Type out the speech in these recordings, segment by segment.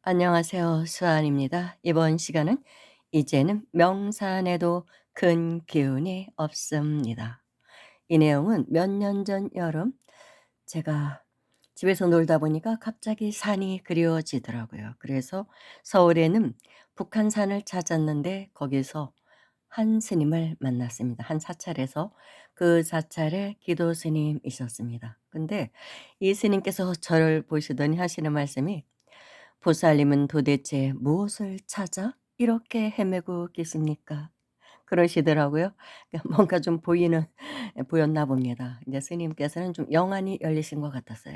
안녕하세요. 수아입니다. 이번 시간은 이제는 명산에도 큰 기운이 없습니다. 이 내용은 몇 년 전 여름 제가 집에서 놀다 보니까 갑자기 산이 그리워지더라고요. 그래서 서울에는 북한산을 찾았는데 거기서 한 스님을 만났습니다. 한 사찰에서 그 사찰에 기도 스님이셨습니다. 근데 이 스님께서 저를 보시더니 하시는 말씀이 보살님은 도대체 무엇을 찾아 이렇게 헤매고 계십니까? 그러시더라고요. 그러니까 뭔가 좀 보였나 봅니다. 이제 스님께서는 좀 영안이 열리신 것 같았어요.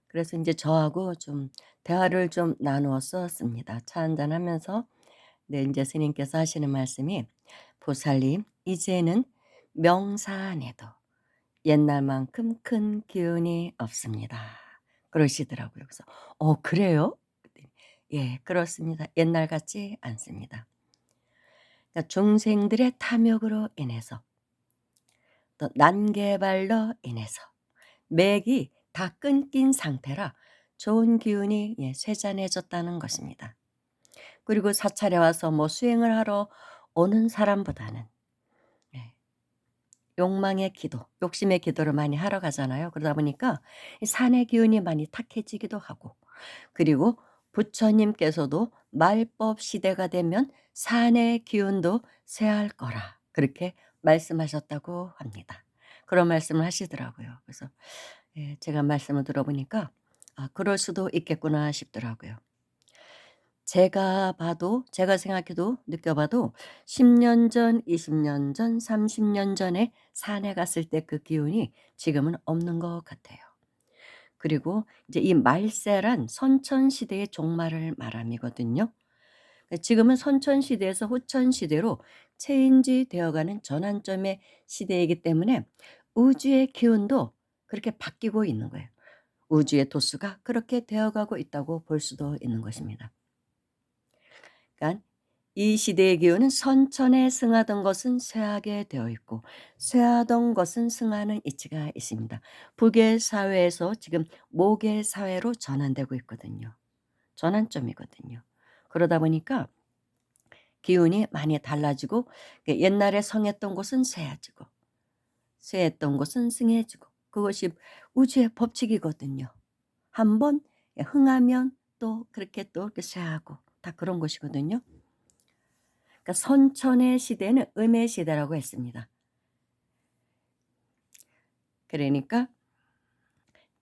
그래서 인제 저하고 좀 대화를 좀 나누었었습니다. 차 한잔하면서 네 인제 스님께서 하시는 말씀이 "보살님, 이제는 명산에도 옛날만큼 큰 기운이 없습니다." 그러시더라고요. 그래서 그래요?" 그랬더니 "예 그렇습니다. 옛날 같지 않습니다." 그러니까 중생들의 탐욕으로 인해서 또 난개발로 인해서 맥이 다 끊긴 상태라 좋은 기운이 쇠잔해졌다는 것입니다. 그리고 사찰에 와서 뭐 수행을 하러 오는 사람보다는 예 욕망의 기도, 욕심의 기도를 많이 하러 가잖아요. 그러다 보니까 이 산의 기운이 많이 탁해지기도 하고 그리고 부처님께서도 "말법 시대가 되면 산의 기운도 쇠할 거라." 그렇게 말씀하셨다고 합니다. 그런 말씀을 하시더라고요. 그래서 제가 말씀을 들어보니까 '아 그럴 수도 있겠구나.' 싶더라고요. 제가 생각해도 느껴봐도 10년 전, 20년 전, 30년 전에 산에 갔을 때 그 기운이 지금은 없는 것 같아요. 그리고 이제 이 말세란 선천 시대의 종말을 말함이거든요. 지금은 선천 시대에서 후천 시대로 체인지 되어가는 전환점의 시대이기 때문에 우주의 기운도 그렇게 바뀌고 있는 거예요. 우주의 도수가 그렇게 되어가고 있다고 볼 수도 있는 것입니다. 그러니까 이 시대의 기운은 선천에 승하던 것은 쇠하게 되어 있고 쇠하던 것은 승하는 이치가 있습니다. 북의 사회에서 지금 목의 사회로 전환되고 있거든요. 전환점이거든요. 그러다 보니까 기운이 많이 달라지고 옛날에 성했던 곳은 쇠해지고 쇠했던 곳은 승해지고 그것이 우주의 법칙이거든요. 한번 흥하면 또 그렇게 또 이렇게 쇠하고 다 그런 것이거든요. 그러니까 선천의 시대는 음의 시대라고 했습니다. 그러니까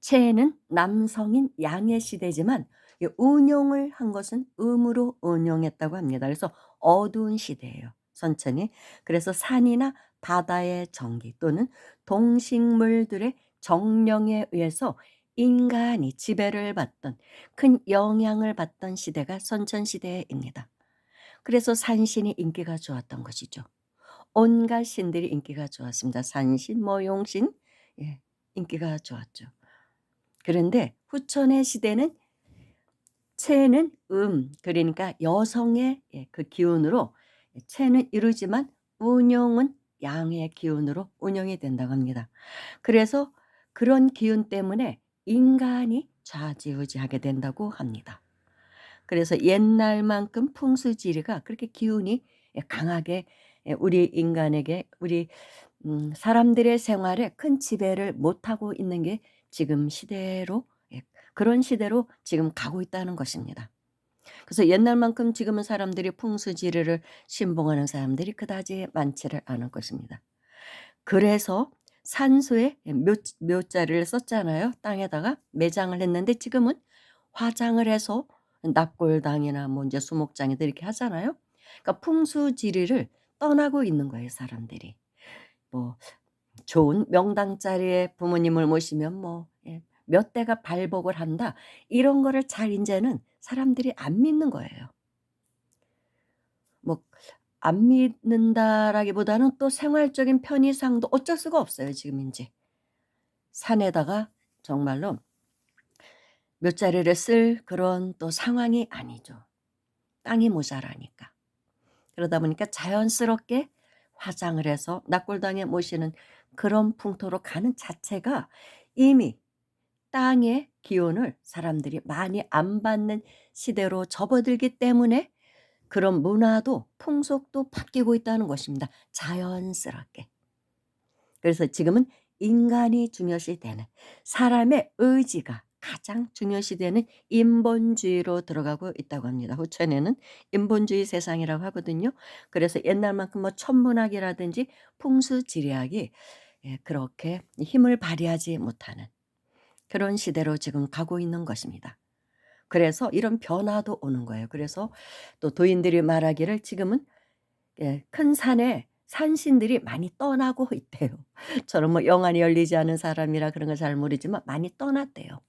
체는 남성인 양의 시대지만 이 운용을 한 것은 음으로 운용했다고 합니다. 그래서 어두운 시대예요, 선천이. 그래서 산이나 바다의 전기 또는 동식물들의 정령에 의해서 인간이 지배를 받던 큰 영향을 받던 시대가 선천 시대입니다. 그래서 산신이 인기가 좋았던 것이죠. 온갖 신들이 인기가 좋았습니다. 산신, 뭐 용신 인기가 좋았죠. 그런데 후천의 시대는 체는 그러니까 여성의 그 기운으로 체는 이루지만 운용은 양의 기운으로 운영이 된다고 합니다. 그래서 그런 기운 때문에 인간이 좌지우지하게 된다고 합니다. 그래서 옛날만큼 풍수지리가 그렇게 기운이 강하게 우리 인간에게 우리 사람들의 생활에 큰 지배를 못하고 있는 게 지금 시대로 그런 시대로 지금 가고 있다는 것입니다. 그래서 옛날만큼 지금은 사람들이 풍수지리를 신봉하는 사람들이 그다지 많지를 않을 것입니다. 그래서 산소에 묘자리를 썼잖아요. 땅에다가 매장을 했는데 지금은 화장을 해서 납골당이나 뭐 인제 수목장이들 이렇게 하잖아요. 그러니까 풍수지리를 떠나고 있는 거예요, 사람들이. 뭐 좋은 명당 자리에 부모님을 모시면 뭐 몇 대가 발복을 한다. 이런 거를 잘 인제는 사람들이 안 믿는 거예요. 뭐 안 믿는다라기보다는 또 생활적인 편의상도 어쩔 수가 없어요, 지금 인제. 산에다가 정말로 묫자리를 쓸 그런 또 상황이 아니죠. 땅이 모자라니까. 그러다 보니까 자연스럽게 화장을 해서 납골당에 모시는 그런 풍토로 가는 자체가 이미 땅의 기운을 사람들이 많이 안 받는 시대로 접어들기 때문에 그런 문화도 풍속도 바뀌고 있다는 것입니다, 자연스럽게. 그래서 지금은 인간이 중요시되는, 사람의 의지가 가장 중요시되는 인본주의로 들어가고 있다고 합니다. 후천에는 인본주의 세상이라고 하거든요. 그래서 옛날만큼 뭐 천문학이라든지 풍수지리학이 그렇게 힘을 발휘하지 못하는 그런 시대로 지금 가고 있는 것입니다. 그래서 이런 변화도 오는 거예요. 그래서 또 도인들이 말하기를 지금은 큰 산에 산신들이 많이 떠나고 있대요. 저는 뭐 영안이 열리지 않은 사람이라 그런 걸 잘 모르지만 많이 떠났대요.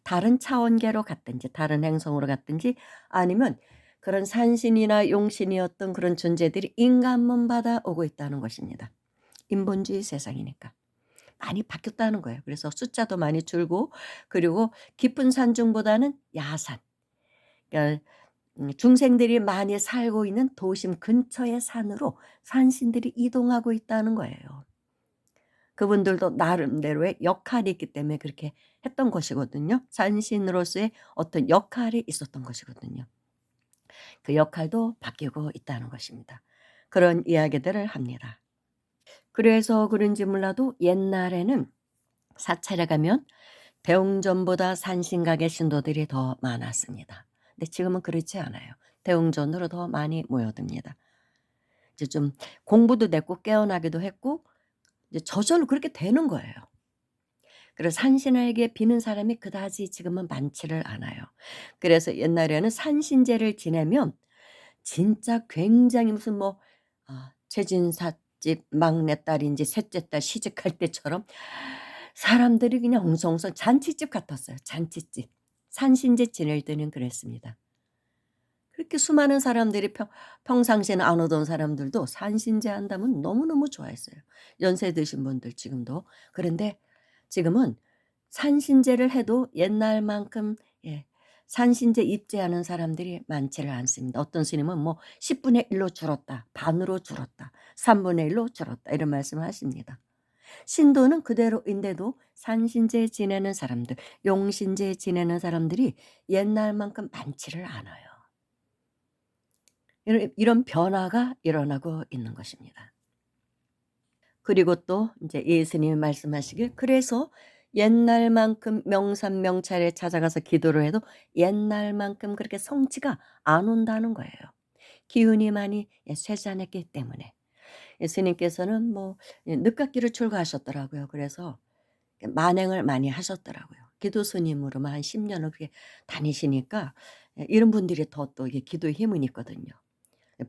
다른 차원계로 갔든지 다른 행성으로 갔든지 아니면 그런 산신이나 용신이었던 그런 존재들이 인간문 받아오고 있다는 것입니다. 인본주의 세상이니까. 많이 바뀌었다는 거예요. 그래서 숫자도 많이 줄고, 그리고 깊은 산중보다는 야산, 그러니까 중생들이 많이 살고 있는 도심 근처의 산으로 산신들이 이동하고 있다는 거예요. 그분들도 나름대로의 역할이 있기 때문에 그렇게 했던 것이거든요. 산신으로서의 어떤 역할이 있었던 것이거든요. 그 역할도 바뀌고 있다는 것입니다. 그런 이야기들을 합니다. 그래서 그런지 몰라도 옛날에는 사찰에 가면 대웅전보다 산신각의 신도들이 더 많았습니다. 근데 지금은 그렇지 않아요. 대웅전으로 더 많이 모여듭니다. 이제 좀 공부도 됐고 깨어나기도 했고 이제 저절로 그렇게 되는 거예요. 그래서 산신에게 비는 사람이 그다지 지금은 많지를 않아요. 그래서 옛날에는 산신제를 지내면 진짜 굉장히 무슨 뭐 최진사집 막내딸인지 셋째 딸 시집갈 때처럼 사람들이 그냥 엉성엉성 잔치집 같았어요, 잔치집. 산신제 지낼 때는 그랬습니다. 그렇게 수많은 사람들이 평상시에는 안 오던 사람들도 산신제 한다면 너무너무 좋아했어요, 연세 드신 분들 지금도. 그런데 지금은 산신제를 해도 옛날만큼 산신제 입제하는 사람들이 많지를 않습니다. 어떤 스님은 뭐 10분의 1로 줄었다, 반으로 줄었다, 3분의 1로 줄었다 이런 말씀을 하십니다. 신도는 그대로인데도 산신제 지내는 사람들, 용신제 지내는 사람들이 옛날만큼 많지를 않아요. 이런 변화가 일어나고 있는 것입니다. 그리고 또 이제 예수님이 말씀하시길 그래서 옛날만큼 명산명찰에 찾아가서 기도를 해도 옛날만큼 그렇게 성취가 안 온다는 거예요, 기운이 많이 쇠잔했기 때문에. 예수님께서는 뭐 늦깎이를 출가하셨더라고요. 그래서 만행을 많이 하셨더라고요. 기도 스님으로만 한 10 년을 그렇게 다니시니까 이런 분들이 더 또 이게 기도에 힘은 있거든요.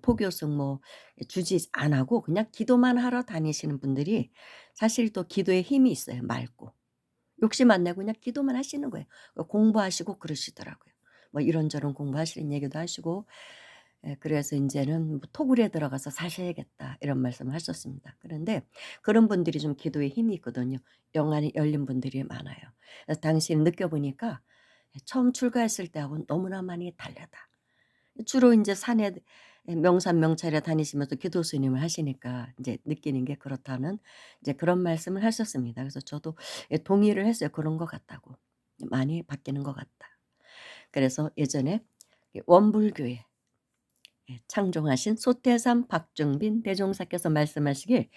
포교성 뭐 주지 안 하고 그냥 기도만 하러 다니시는 분들이 사실 또 기도에 힘이 있어요, 맑고. 욕심 안 내고 그냥 기도만 하시는 거예요. 공부하시고 그러시더라고요. 뭐 이런저런 공부하시는 얘기도 하시고 그래서 인제는 뭐 "토굴에 들어가서 사셔야겠다." 이런 말씀을 하셨습니다. 그런데 그런 분들이 좀 기도에 힘이 있거든요. 영안이 열린 분들이 많아요. 그래서 당시에 느껴보니까 처음 출가했을 때하고는 너무나 많이 다르다. 주로 인제 산에 명산명찰에 다니시면서 기도 스님을 하시니까 인제 느끼는 게 그렇다는 이제 그런 말씀을 하셨습니다. 그래서 저도 동의를 했어요. 그런 것 같다고. 많이 바뀌는 것 같다. 그래서 예전에 원불교회 창종하신 소태산 박중빈 대종사께서 말씀하시길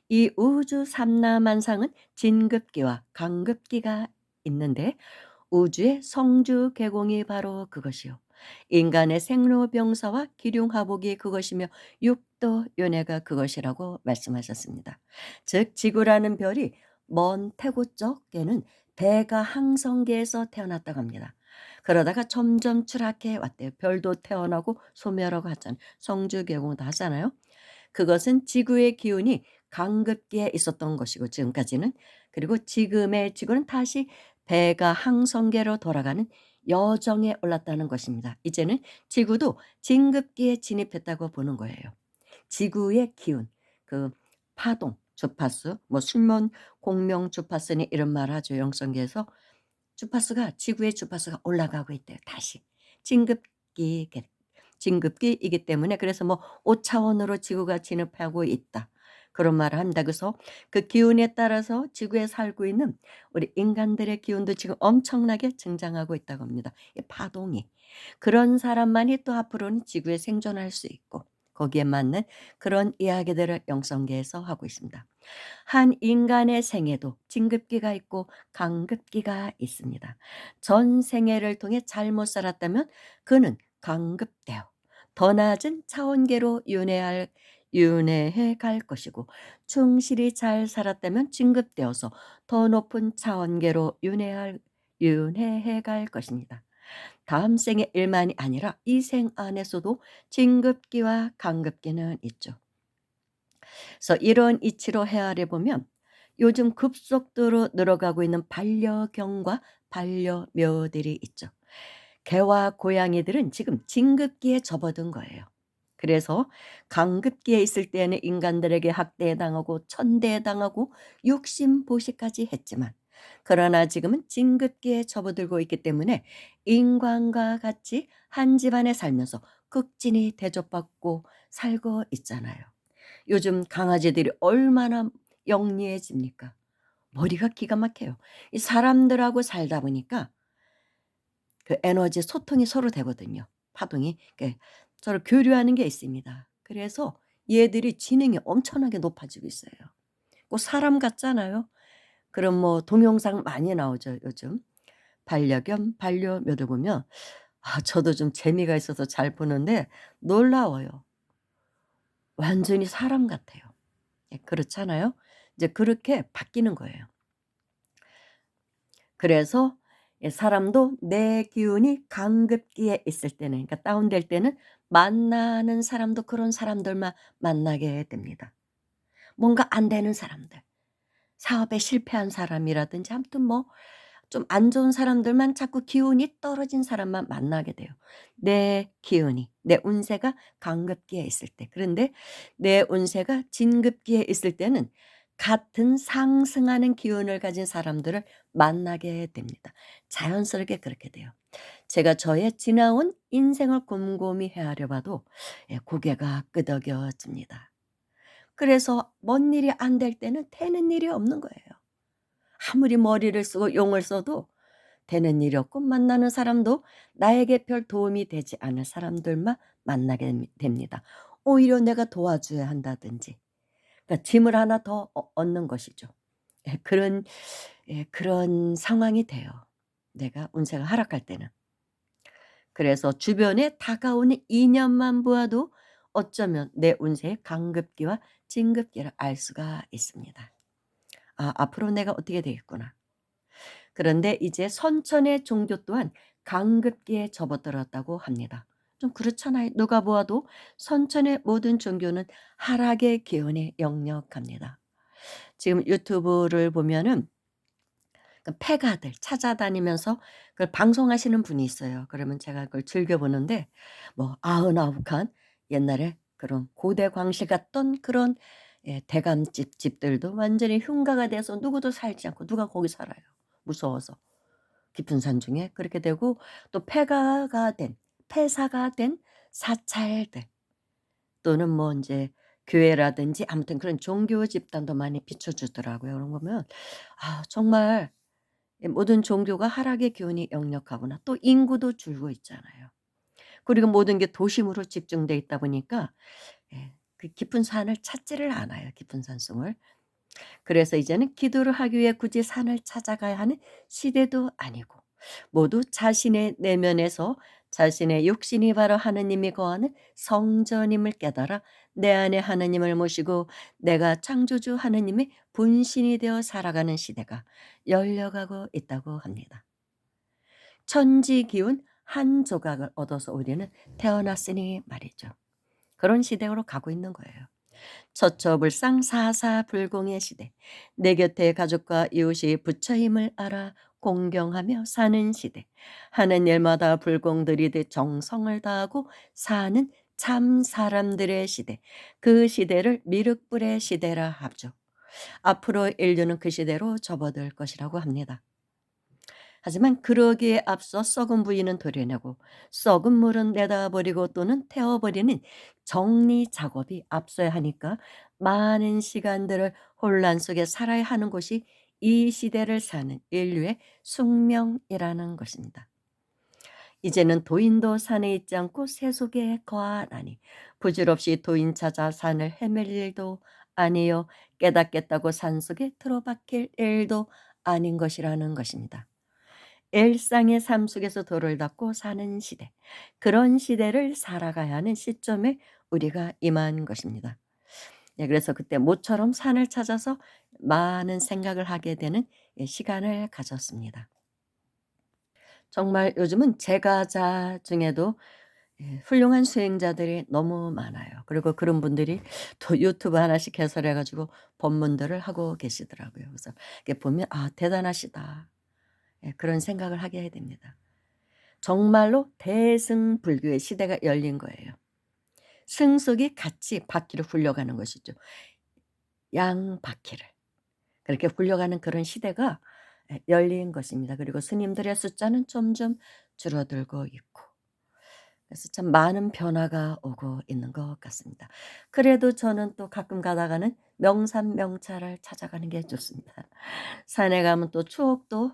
이 우주 삼라만상은 진급기와 강급기가 있는데 우주의 성주 개공이 바로 그것이요, 인간의 생로병사와 기륭화복이 그것이며 육도 연애가 그것이라고 말씀하셨습니다. 즉 지구라는 별이 먼 태고 쪽에는 대가 항성계에서 태어났다고 합니다. 그러다가 점점 추락해 왔대요. 별도 태어나고 소멸하고 하잖아요. 성주개공도 하잖아요. 그것은 지구의 기운이 강급기에 있었던 것이고 지금까지는, 그리고 지금의 지구는 다시 배가 항성계로 돌아가는 여정에 올랐다는 것입니다. 이제는 지구도 진급기에 진입했다고 보는 거예요. 지구의 기운, 그 파동, 주파수, 뭐 술면 공명 주파수니 이런 말 하죠, 영성계에서. 주파수가 지구의 주파수가 올라가고 있대요, 다시. 진급기 진급기이기 때문에 그래서 뭐 5 차원으로 지구가 진입하고 있다. 그런 말을 합니다. 그래서 그 기운에 따라서 지구에 살고 있는 우리 인간들의 기운도 지금 엄청나게 증장하고 있다고 합니다. 이 파동이. 그런 사람만이 또 앞으로는 지구에 생존할 수 있고 거기에 맞는 그런 이야기들을 영성계에서 하고 있습니다. 한 인간의 생애도 진급기가 있고 강급기가 있습니다. 전 생애를 통해 잘못 살았다면 그는 강급되어 더 낮은 차원계로 윤회해 갈 것이고 충실히 잘 살았다면 진급되어서 더 높은 차원계로 윤회해 갈 것입니다. 다음 생의 일만이 아니라 이 생 안에서도 진급기와 강급기는 있죠. 그래서 이런 이치로 헤아려 보면 요즘 급속도로 늘어가고 있는 반려견과 반려묘들이 있죠. 개와 고양이들은 지금 진급기에 접어든 거예요. 그래서 강급기에 있을 때는 인간들에게 학대당하고 천대당하고 육신보시까지 했지만 그러나 지금은 진급기에 접어들고 있기 때문에 인간과 같이 한 집안에 살면서 극진히 대접받고 살고 있잖아요. 요즘 강아지들이 얼마나 영리해집니까? 머리가 기가 막혀요. 이 사람들하고 살다 보니까 그 에너지 소통이 서로 되거든요. 파동이. 서로 교류하는 게 있습니다. 그래서 얘들이 지능이 엄청나게 높아지고 있어요. 꼭 사람 같잖아요. 그럼 뭐 동영상 많이 나오죠, 요즘. 반려견, 반려묘들 보면 저도 좀 재미가 있어서 잘 보는데 놀라워요. 완전히 사람 같아요. 예, 그렇잖아요. 이제 그렇게 바뀌는 거예요. 그래서 사람도 내 기운이 강급기에 있을 때는 그러니까 다운될 때는 만나는 사람도 그런 사람들만 만나게 됩니다. 뭔가 안 되는 사람들, 사업에 실패한 사람이라든지 아무튼 뭐 좀 안 좋은 사람들만 자꾸 기운이 떨어진 사람만 만나게 돼요. 내 기운이 내 운세가 강급기에 있을 때. 그런데 내 운세가 진급기에 있을 때는 같은 상승하는 기운을 가진 사람들을 만나게 됩니다. 자연스럽게 그렇게 돼요. 제가 저의 지나온 인생을 곰곰이 헤아려 봐도 고개가 끄덕여집니다. 그래서 뭔 일이 안 될 때는 되는 일이 없는 거예요. 아무리 머리를 쓰고 용을 써도 되는 일이 없고 만나는 사람도 나에게 별 도움이 되지 않을 사람들만 만나게 됩니다. 오히려 내가 도와줘야 한다든지 그러니까 짐을 하나 더 얻는 것이죠. 그런 상황이 돼요. 내가 운세가 하락할 때는. 그래서 주변에 다가오는 인연만 보아도 어쩌면 내 운세의 강급기와 진급기를 알 수가 있습니다. 앞으로 내가 어떻게 되겠구나. 그런데 이제 선천의 종교 또한 강급기에 접어들었다고 합니다. 좀 그렇잖아요. 누가 보아도 선천의 모든 종교는 하락의 기운에 역력합니다. 지금 유튜브를 보면은 그 패가들 찾아다니면서 그걸 방송하시는 분이 있어요. 그러면 제가 그걸 즐겨 보는데 뭐 99 칸 옛날에 그런 고대 광실 같던 그런 대감집들도 완전히 흉가가 돼서 누구도 살지 않고 누가 거기 살아요. 무서워서. 깊은 산 중에 그렇게 되고 또 폐사가 된 사찰들 또는 뭐 인제 교회라든지 아무튼 그런 종교 집단도 많이 비춰 주더라고요. 그런 거 보면 정말 모든 종교가 하락의 기운이 역력하구나. 또 인구도 줄고 있잖아요. 그리고 모든 게 도심으로 집중돼 있다 보니까 그 깊은 산을 찾지를 않아요, 깊은 산속을. 그래서 이제는 기도를 하기 위해 굳이 산을 찾아가야 하는 시대도 아니고 모두 자신의 내면에서 자신의 육신이 바로 하느님이 거하는 성전임을 깨달아 내 안에 하느님을 모시고 내가 창조주 하느님의 분신이 되어 살아가는 시대가 열려가고 있다고 합니다. 천지 기운 한 조각을 얻어서 우리는 태어났으니 말이죠. 그런 시대로 가고 있는 거예요. 처처불상 사사불공의 시대. 내 곁에 가족과 이웃이 부처임을 알아 공경하며 사는 시대. 하는 일마다 불공 들이듯 정성을 다하고 사는 참 사람들의 시대. 그 시대를 미륵불의 시대라 하죠. 앞으로 인류는 그 시대로 접어들 것이라고 합니다. 하지만 그러기에 앞서 썩은 부위는 도려내고 썩은 물은 내다 버리고 또는 태워 버리는 정리 작업이 앞서야 하니까 많은 시간들을 혼란 속에 살아야 하는 것이 이 시대를 사는 인류의 숙명이라는 것입니다. 이제는 도인도 산에 있지 않고 새 속에 거하나니 부질없이 도인 찾아 산을 헤맬 일도 아니요 깨닫겠다고 산속에 틀어박힐 일도 아닌 것이라는 것입니다. 일상의 삶 속에서 도를 닦고 사는 시대, 그런 시대를 살아가야 하는 시점에 우리가 임한 것입니다. 네, 그래서 그때 모처럼 산을 찾아서 많은 생각을 하게 되는 시간을 가졌습니다. 정말 요즘은 제가자 중에도 훌륭한 수행자들이 너무 많아요. 그리고 그런 분들이 또 유튜브 하나씩 해설해 가지고 법문들을 하고 계시더라고요. 그래서 이렇게 보면 '아 대단하시다.' 그런 생각을 하게 됩니다. 정말로 대승불교의 시대가 열린 거예요. 승속이 같이 바퀴를 굴려가는 것이죠. 양바퀴를. 그렇게 굴려가는 그런 시대가 열린 것입니다. 그리고 스님들의 숫자는 점점 줄어들고 있고 그래서 참 많은 변화가 오고 있는 것 같습니다. 그래도 저는 또 가끔 가다가는 명산 명찰을 찾아가는 게 좋습니다. 산에 가면 또 추억도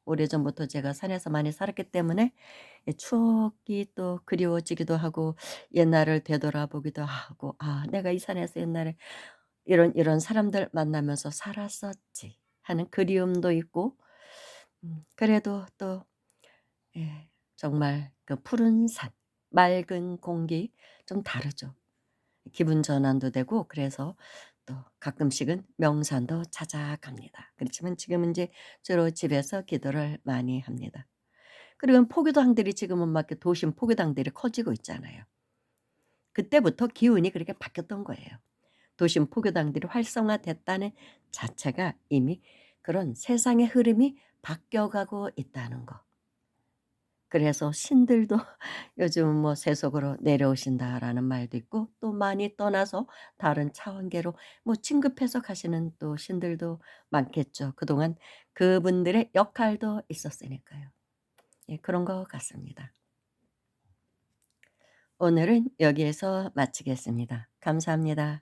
오래전부터 제가 산에서 많이 살았기 때문에 추억이 또 그리워지기도 하고 옛날을 되돌아보기도 하고 '아 내가 이 산에서 옛날에 이런 사람들 만나면서 살았었지.' 하는 그리움도 있고 그래도 또 정말 그 푸른 산, 맑은 공기 좀 다르죠. 기분 전환도 되고 그래서 또 가끔씩은 명산도 찾아갑니다. 그렇지만 지금은 이제 주로 집에서 기도를 많이 합니다. 그리고 포교당들이 지금은 막 이렇게 도심 포교당들이 커지고 있잖아요. 그때부터 기운이 그렇게 바뀌었던 거예요. 도심 포교당들이 활성화됐다는 자체가 이미 그런 세상의 흐름이 바뀌어가고 있다는 거. 그래서 신들도 요즘은 뭐 "세속으로 내려오신다."라는 말도 있고 또 많이 떠나서 다른 차원계로 뭐 진급해서 가시는 또 신들도 많겠죠. 그동안 그분들의 역할도 있었으니까요. 그런 것 같습니다. 오늘은 여기에서 마치겠습니다. 감사합니다.